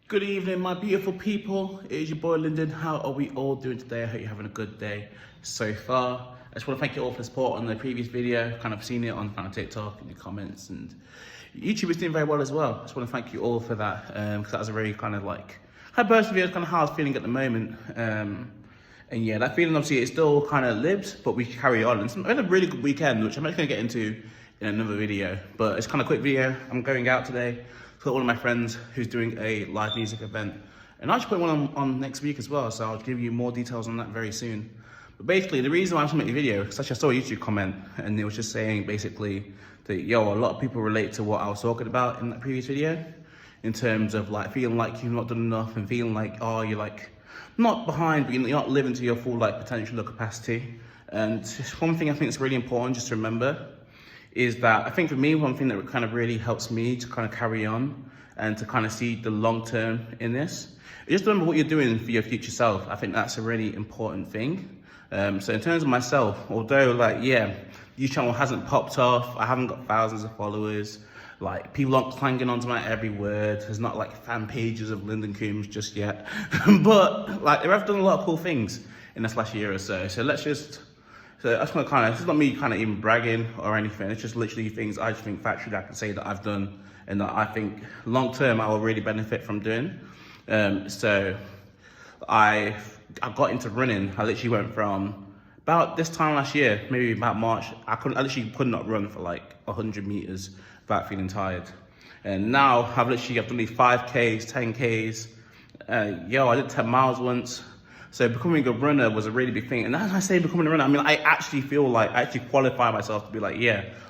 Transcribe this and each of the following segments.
Good evening, my beautiful people. It is your boy Lyndon. How are we all doing today? I hope you're having a good day so far. I just want to thank you all for the support on the previous video. Kind of seen it on kind of TikTok in the comments, and YouTube is doing very well as well. I just want to thank you all for that because that was a very kind of like burst video, kind of how I was feeling at the moment. And yeah, that feeling obviously it still kind of lives, but we carry on. And I had a really good weekend, which I'm not going to get into in another video, but it's kind of a quick video. I'm going out today. Got one of my friends who's doing a live music event, and I'll just put one on next week as well, so I'll give you more details on that very soon. But basically, the reason why I'm making a video is actually I saw a YouTube comment, and it was just saying basically that, a lot of people relate to what I was talking about in that previous video, in terms of like feeling like you've not done enough and feeling like, you're like not behind, but you're not living to your full like potential or capacity. And one thing I think is really important just to remember is that I think for me, one thing that kind of really helps me to kind of carry on and to kind of see the long term in this, is just remember what you're doing for your future self. I think that's a really important thing. So in terms of myself, although like, YouTube channel hasn't popped off, I haven't got thousands of followers, like people aren't clanging onto my every word, there's not like fan pages of Lyndon Coombs just yet, but like I've done a lot of cool things in this last year or so. So I just want to this is not me kind of even bragging or anything, it's just literally things I just think factually I can say that I've done and that I think long term I will really benefit from doing. So I got into running. I literally went from about this time last year, maybe about March, I literally could not run for like 100 meters without feeling tired. And now I've done these 5Ks, 10Ks. I did 10 miles once. So becoming a runner was a really big thing. And as I say becoming a runner, I mean, I actually feel like I actually qualify myself to be like,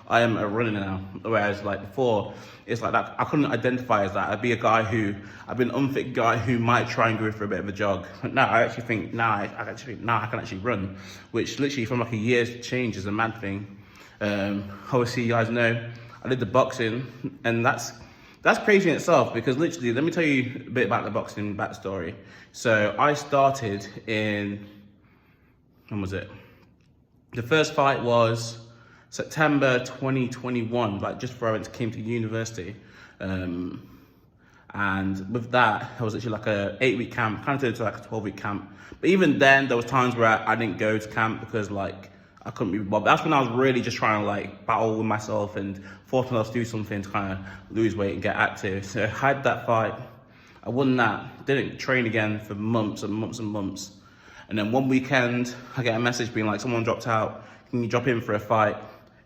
I am a runner now. Whereas like before, it's like that, I couldn't identify as that. I'd be I'd be an unfit guy who might try and go for a bit of a jog. But now I actually think, I can actually run, which literally from like a year's change is a mad thing. Obviously you guys know, I did the boxing, and that's crazy in itself, because literally, let me tell you a bit about the boxing backstory. So I started when was it? The first fight was September 2021, like just before I came to university. And with that, I was actually like a 8-week camp, kind of turned into like a 12-week camp. But even then, there was times where I didn't go to camp because like, I couldn't be bothered. That's when I was really just trying to like battle with myself and force myself to do something to kind of lose weight and get active. So I had that fight, I won that, didn't train again for months and months and months. And then one weekend, I get a message being like, someone dropped out, can you drop in for a fight?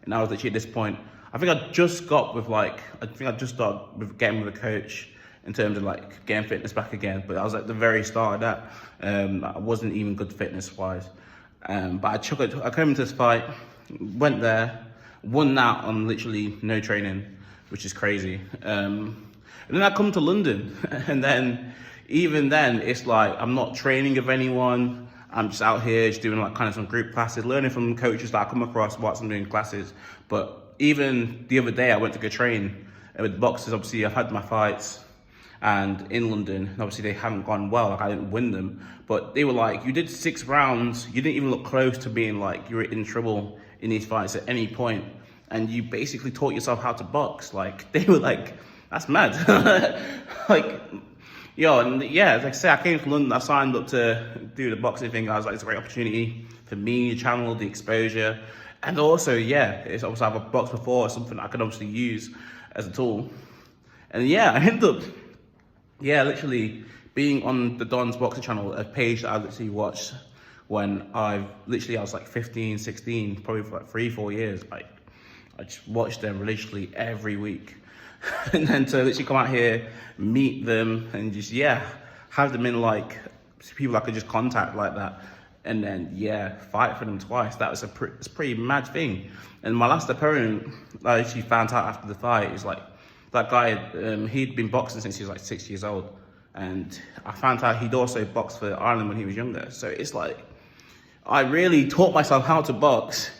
And I was literally at this point, I think I just started with getting with a coach in terms of like getting fitness back again. But I was at the very start of that. I wasn't even good fitness wise. But I came into this fight, went there, won that on literally no training, which is crazy. And then I come to London, and then even then it's like I'm not training with anyone. I'm just out here just doing like kind of some group classes, learning from coaches that I come across whilst I'm doing classes. But even the other day I went to go train with boxers. Obviously I've had my fights and in London, and obviously they haven't gone well, like I didn't win them, but they were like, you did 6 rounds, you didn't even look close to being like you were in trouble in these fights at any point, and you basically taught yourself how to box. Like they were like, that's mad. As I say, I came to London, I signed up to do the boxing thing. I was like, it's a great opportunity for me, the channel, the exposure, and also it's obviously I've boxed before, it's something I could obviously use as a tool. And I ended up literally being on the Don's Boxing channel, a page that I literally watched when I was like 15, 16, probably for like 3-4 years. Like I just watched them religiously every week. And then to literally come out here, meet them, and just have them in like people I could just contact like that, and then fight for them twice. That was it's a pretty mad thing. And my last opponent, I actually found out after the fight, is like, that guy, he'd been boxing since he was like 6 years old. And I found out he'd also boxed for Ireland when he was younger. So it's like, I really taught myself how to box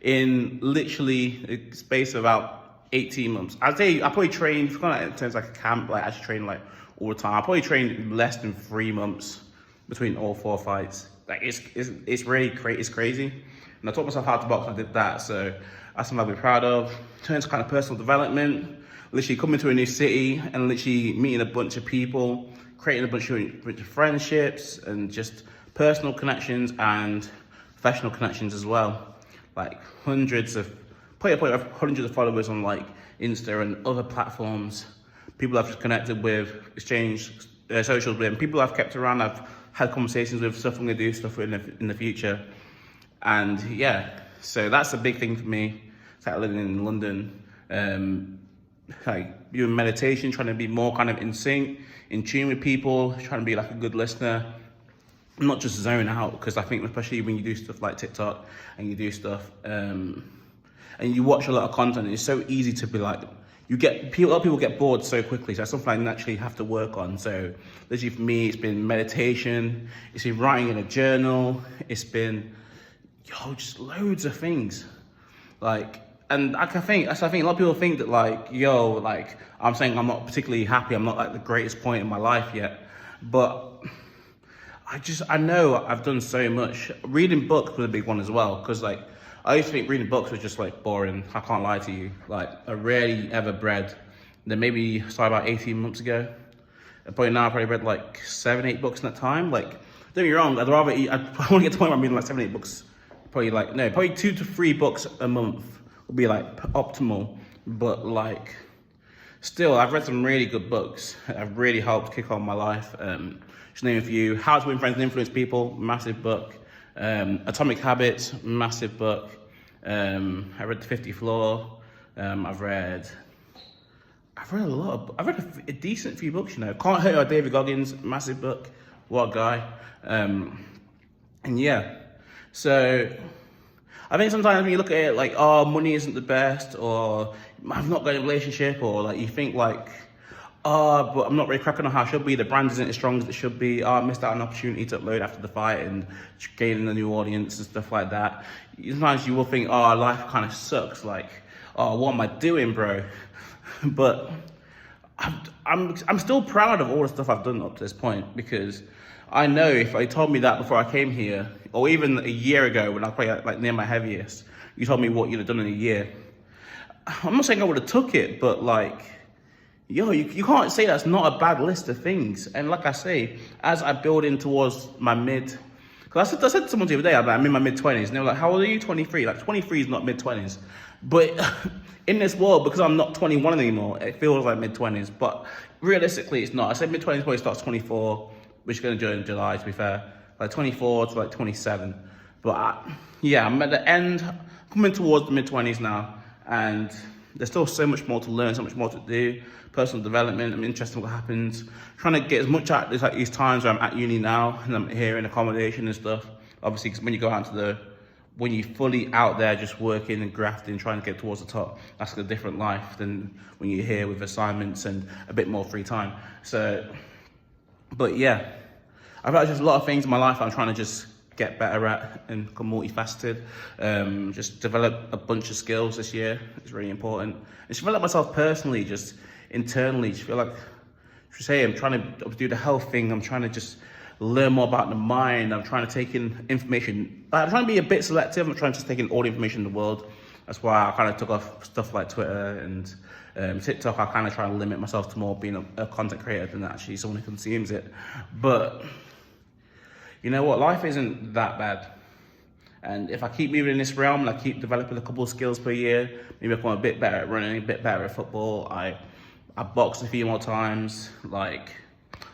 in literally a space of about 18 months. I'd say I probably trained, in terms of like a camp, like I actually train like all the time. I probably trained less than 3 months between all 4 fights. Like it's really crazy. And I taught myself how to box when I did that. So that's something I'll be proud of. In terms of kind of personal development, literally coming to a new city and literally meeting a bunch of people, creating a bunch of friendships and just personal connections and professional connections as well. Like hundreds of followers on like Insta and other platforms. People I've just connected with, exchanged socials with, and people I've kept around. I've had conversations with, stuff I'm gonna do, stuff in the future. And yeah, so that's a big thing for me, settling in London. Like doing meditation, trying to be more kind of in sync, in tune with people, trying to be like a good listener, not just zone out, because I think especially when you do stuff like TikTok and you do stuff and you watch a lot of content, it's so easy to be like, a lot of people get bored so quickly. So that's something I naturally have to work on. So literally for me, it's been meditation, it's been writing in a journal, it's been just loads of things. Like, and I think a lot of people think that like, I'm saying I'm not particularly happy. I'm not at the greatest point in my life yet, but I know I've done so much. Reading books was a big one as well, because like, I used to think reading books was just like boring. I can't lie to you. Like, I rarely ever read. Then maybe started about 18 months ago. And probably now I've probably read like 7-8 books in that time. Like, don't get me wrong, I want to get to the point where I'm reading like 7-8 books. Probably 2 to 3 books a month would be like optimal. But like, still, I've read some really good books that have really helped kick on my life. Just name a few. How to Win Friends and Influence People, massive book. Atomic Habits, massive book. I read The 50th Law. I've read a decent few books, Can't Hurt You by David Goggins, massive book. What a guy. And yeah, so I think sometimes when you look at it like, oh, money isn't the best, or I've not got a relationship, or like you think like, oh, but I'm not really cracking on how I should be. The brand isn't as strong as it should be. Oh, I missed out on an opportunity to upload after the fight and gaining a new audience and stuff like that. Sometimes you will think, oh, life kind of sucks. Like, oh, what am I doing, bro? But I'm still proud of all the stuff I've done up to this point, because I know if I told me that before I came here, or even a year ago when I was probably like near my heaviest, you told me what you'd have done in a year. I'm not saying I would have took it, but like, you can't say that's not a bad list of things. And like I say, as I build in towards my because I said to someone the other day, I'm in my mid-20s, and they were like, how old are you? 23. Like, 23 is not mid-20s. But in this world, because I'm not 21 anymore, it feels like mid-20s. But realistically, it's not. I said mid-20s probably starts 24, which is going to do in July, to be fair. Like 24 to like 27. But I'm at the end, coming towards the mid-20s now. And there's still so much more to learn, so much more to do. Personal development, I'm interested in what happens. Trying to get as much out of these times where I'm at uni now and I'm here in accommodation and stuff. Obviously, because when you go out when you're fully out there just working and grafting, trying to get towards the top, that's a different life than when you're here with assignments and a bit more free time. So, but yeah, I've had just a lot of things in my life I'm trying to just get better at and become multifaceted. Just develop a bunch of skills this year. It's really important. And just develop myself personally, just internally. Just feel like, I'm trying to do the health thing. I'm trying to just learn more about the mind. I'm trying to take in information. I'm trying to be a bit selective. I'm trying to just take in all the information in the world. That's why I kind of took off stuff like Twitter and TikTok. I kind of try to limit myself to more being a content creator than actually someone who consumes it. But you know what? Life isn't that bad. And if I keep moving in this realm and I keep developing a couple of skills per year, maybe I become a bit better at running, a bit better at football. I box a few more times, like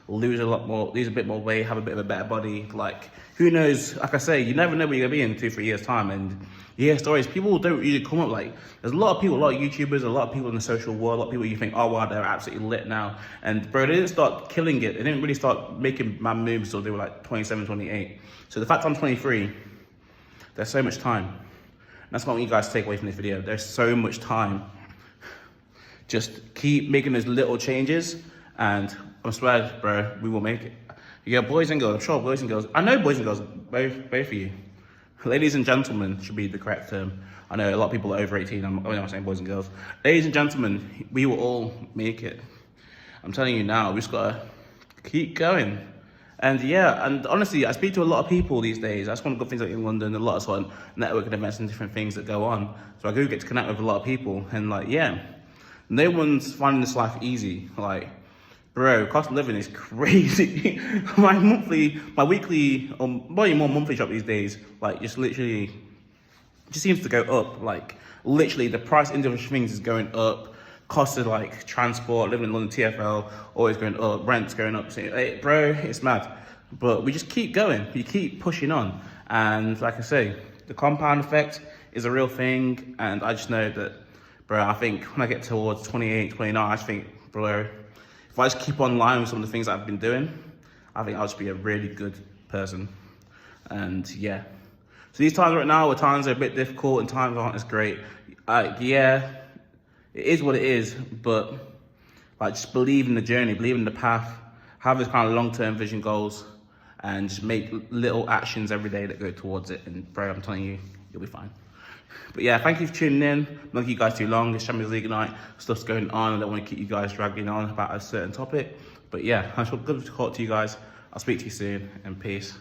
lose a bit more weight, have a bit of a better body. Like, who knows? Like I say, you never know where you're gonna be in 2-3 years time. And you hear stories, people don't usually come up. Like, there's a lot of people, a lot of YouTubers, a lot of people in the social world, a lot of people you think, oh wow, they're absolutely lit now. And bro, they didn't start killing it. They didn't really start making mad moves until they were like 27, 28. So the fact I'm 23, there's so much time. And that's what I want you guys to take away from this video. There's so much time. Just keep making those little changes, and I swear, bro, we will make it. You got boys and girls, I'm sure boys and girls. I know boys and girls, both of you. Ladies and gentlemen should be the correct term. I know a lot of people are over 18, I'm not saying boys and girls. Ladies and gentlemen, we will all make it. I'm telling you now, we just gotta keep going. And yeah, and honestly, I speak to a lot of people these days. That's one of the good things like in London, a lot of sort of networking events and different things that go on. So I do get to connect with a lot of people, and like, yeah. No one's finding this life easy. Like, bro, cost of living is crazy. my weekly, or probably more monthly shop these days, like just literally, just seems to go up. Like literally, the price of individual things is going up. Cost of like transport, living in London, TFL, always going up. Rent's going up. So, hey, bro, it's mad. But we just keep going. We keep pushing on. And like I say, the compound effect is a real thing. And I just know that, bro, I think when I get towards 28, 29, I just think, bro, if I just keep on line with some of the things I've been doing, I think I'll just be a really good person. And yeah. So these times right now, where times are a bit difficult and times aren't as great, yeah, it is what it is, but like just believe in the journey, believe in the path, have this kind of long-term vision goals, and just make little actions every day that go towards it. And bro, I'm telling you, you'll be fine. But yeah, thank you for tuning in. I'm not gonna keep you guys too long. It's Champions League night, stuff's going on. I don't want to keep you guys dragging on about a certain topic. But yeah, I'm good to talk to you guys. I'll speak to you soon, and peace.